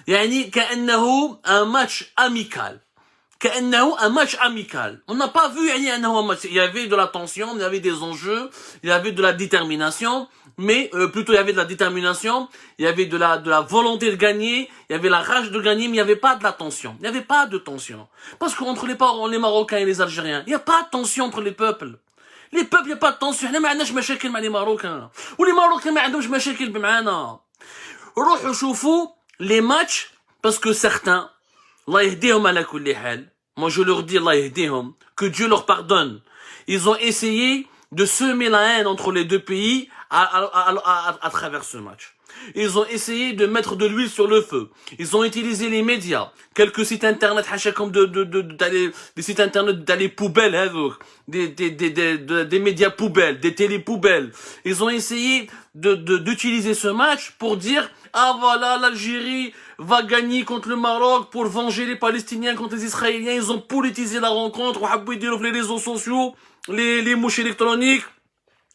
يعني كأنه un match amical. كأنه un match amical. On n'a pas vu يعني أنه un match. Il y avait de la tension, il y avait des enjeux, il y avait de la détermination, mais plutôt il y avait de la détermination, il y avait de la volonté de gagner, il y avait la rage de gagner, mais il n'y avait pas de la tension. Il n'y avait pas de tension. Parce qu'entre les Marocains et les Algériens, il n'y a pas de tension entre les peuples. Les peuples, il n'y a pas de tension. احنا ما عندناش مشاكل مع les Marocains. ولي Marocains ما عندهمش مشاكل معانا. روحوا شوفوا les matchs, parce que certains, الله يهديهم على كل حال, moi je leur dis الله يهديهم, que Dieu leur pardonne. Ils ont essayé de semer la haine entre les deux pays à travers ce match. Ils ont essayé de mettre de l'huile sur le feu. Ils ont utilisé les médias, quelques sites internet, comme des sites internet dans les poubelles, des médias poubelles, des télé poubelles. Ils ont essayé d'utiliser ce match pour dire, ah voilà, l'Algérie va gagner contre le Maroc pour venger les Palestiniens contre les Israéliens. Ils ont politisé la rencontre, les réseaux sociaux, les mouches électroniques.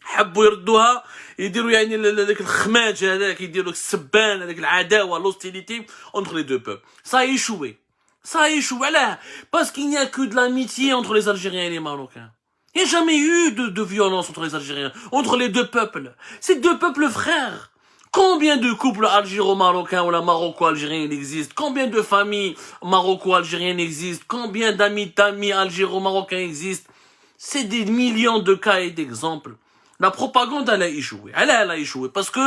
حبوا يردوها يديروا يعني هذاك الخماج هذاك يديروا السبان هذاك العداوه l'hostilité entre les deux peuples. Ça a échoué. Ça a échoué. Voilà. Parce qu'il n'y a que de l'amitié entre les Algériens et les Marocains. Il n'y a jamais eu de violence entre les Algériens, entre les deux peuples. C'est deux peuples frères. Combien de couples algéro-marocains ou la maroco-algérienne existent? Combien de familles maroco-algériennes existent? Combien d'amis algéro-marocains existent? C'est des millions de cas et d'exemples. La propagande, elle a échoué. Elle a échoué parce que,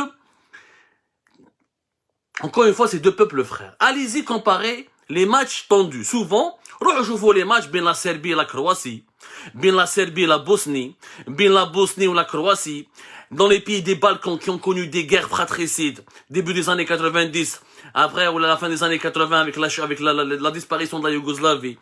encore une fois, c'est deux peuples frères. Allez-y comparer les matchs tendus. Souvent, je vois les matchs bien la Serbie et la Croatie, bien la Serbie et la Bosnie, bien la Bosnie ou la Croatie, dans les pays des Balkans qui ont connu des guerres fratricides, début des années 90, après ou à la fin des années 80 avec la disparition de la Yougoslavie.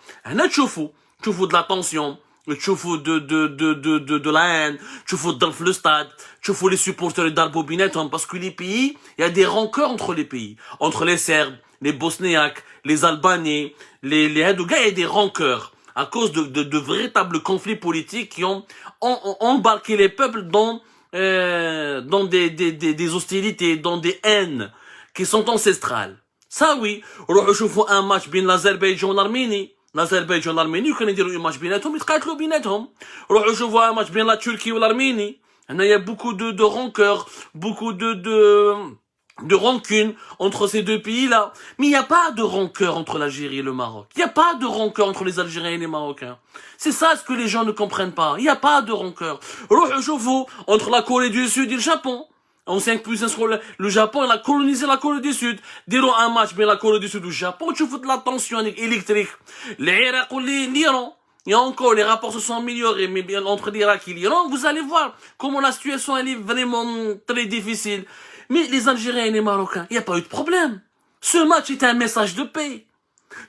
Tu vois de la tension. Tu fous de la haine, tu fous dans le stade, tu fous les supporters d'Arbobinetum, parce que les pays, il y a des rancœurs entre les pays, entre les Serbes, les Bosniaques, les Albanais, les Hadougas, il y a des rancœurs, à cause de véritables conflits politiques qui ont embarqué les peuples dans des hostilités, dans des haines, qui sont ancestrales. Ça oui, je fous un match bien l'Azerbaïdjan et l'Arménie, l'Azerbaïdjan et l'Arménie, quand ils disent un match بيناتهم, ils تقاتلوا بيناتهم. Je vois un match bien la Turquie ou l'Arménie. Il y a beaucoup de rancœur, beaucoup de rancune entre ces deux pays-là. Mais il n'y a pas de rancœur entre l'Algérie et le Maroc. Il n'y a pas de rancœur entre les Algériens et les Marocains. C'est ça ce que les gens ne comprennent pas. Il n'y a pas de rancœur. Je vois entre la Corée du Sud et le Japon. En 5+1, le Japon, il a colonisé la Corée du Sud. Dirons un match, bien la Corée du Sud ou le Japon, tu fous de la tension électrique. L'Irak ou l'Iran. Et encore, les rapports se sont améliorés, mais bien entre l'Irak et l'Iran, vous allez voir comment la situation, elle est vraiment très difficile. Mais les Algériens et les Marocains, il n'y a pas eu de problème. Ce match était un message de paix.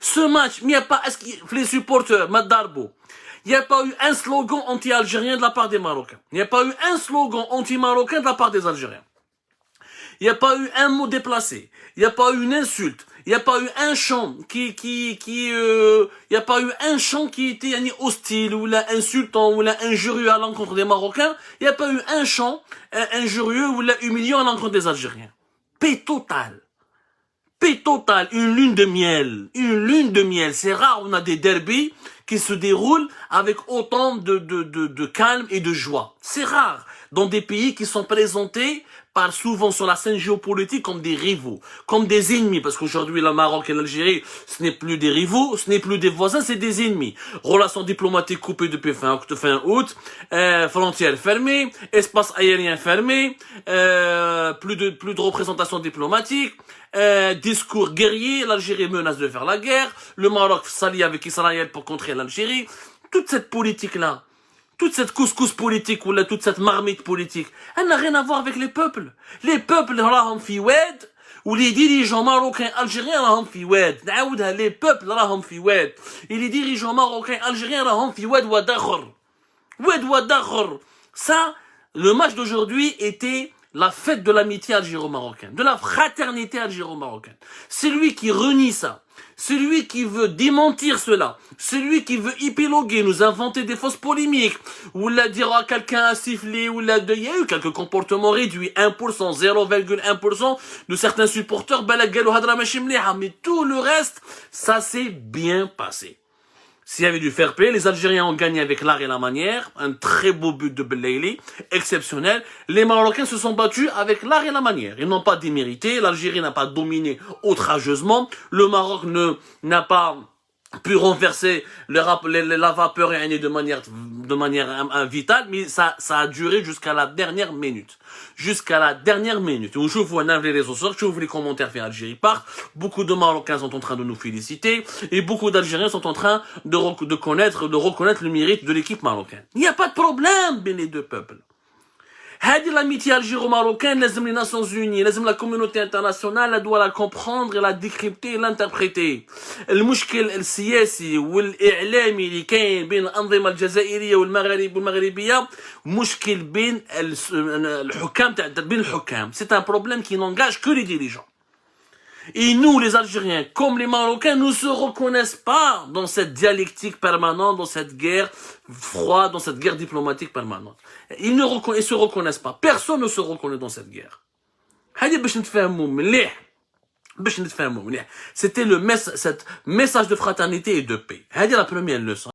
Ce match, il n'y a pas, est-ce que les supporters, Madarbo, il n'y a pas eu un slogan anti-algérien de la part des Marocains. Il n'y a pas eu un slogan anti-marocain de la part des Algériens. Il n'y a pas eu un mot déplacé. Il n'y a pas eu une insulte. Il n'y a pas eu un chant il y a pas eu un chant qui était hostile, ou là, insultant, ou là, injurieux à l'encontre des Marocains. Il n'y a pas eu un chant injurieux ou là, humiliant à l'encontre des Algériens. Paix totale. Paix totale. Une lune de miel. Une lune de miel. C'est rare, on a des derbys qui se déroulent avec autant de calme et de joie. C'est rare. Dans des pays qui sont présentés par souvent sur la scène géopolitique comme des rivaux, comme des ennemis, parce qu'aujourd'hui le Maroc et l'Algérie, ce n'est plus des rivaux, ce n'est plus des voisins, c'est des ennemis. Relations diplomatiques coupées depuis fin août, frontières fermées, espace aérien fermé, plus de représentation diplomatique, discours guerrier, l'Algérie menace de faire la guerre, le Maroc s'allie avec Israël pour contrer l'Algérie. Toute cette politique-là, toute cette couscous politique, ou là, toute cette marmite politique, elle n'a rien à voir avec les peuples. Les peuples, راهم في واد, ou les dirigeants marocains, algériens, راهم في واد. نعاودها, les peuples, راهم في واد. Et les dirigeants marocains, algériens, راهم في واد وداخر. واد وداخر. Ça, le match d'aujourd'hui était la fête de l'amitié algéro-marocaine, de la fraternité algéro-marocaine. C'est lui qui renie ça. celui qui veut démentir cela, celui qui veut épiloguer, nous inventer des fausses polémiques, ou la dire à quelqu'un à siffler, ou la il y a eu quelques comportements réduits, 1%, 0,1% de certains supporters, mais tout le reste, ça s'est bien passé. S'il y avait du fair play, les Algériens ont gagné avec l'art et la manière, un très beau but de Belaïli, exceptionnel. Les Marocains se sont battus avec l'art et la manière. Ils n'ont pas démérité, l'Algérie n'a pas dominé outrageusement, le Maroc n'a pas pu renverser la vapeur de manière vitale, mais ça a duré jusqu'à la dernière minute. Jusqu'à la dernière minute. Où je vois les réseaux sociaux, je vois les commentaires vers Algérie part. Beaucoup de Marocains sont en train de nous féliciter et beaucoup d'Algériens sont en train de reconnaître le mérite de l'équipe marocaine. Il n'y a pas de problème bien les deux peuples. هذه l'amitié algéro-marocaine, les Nations Unies, la communauté internationale, elle doit la comprendre, la décrypter, l'interpréter. المشكل السياسي والإعلامي اللي كاين بين الأنظمة الجزائرية والمغربية مشكل بين الحكام بين الحكام. C'est un problème qui n'engage que les dirigeants. Et nous, les Algériens, comme les Marocains, ne se reconnaissent pas dans cette dialectique permanente, dans cette guerre froide, dans cette guerre diplomatique permanente. Ils se reconnaissent pas. Personne ne se reconnaît dans cette guerre. C'était le message de fraternité et de paix. C'est la première leçon.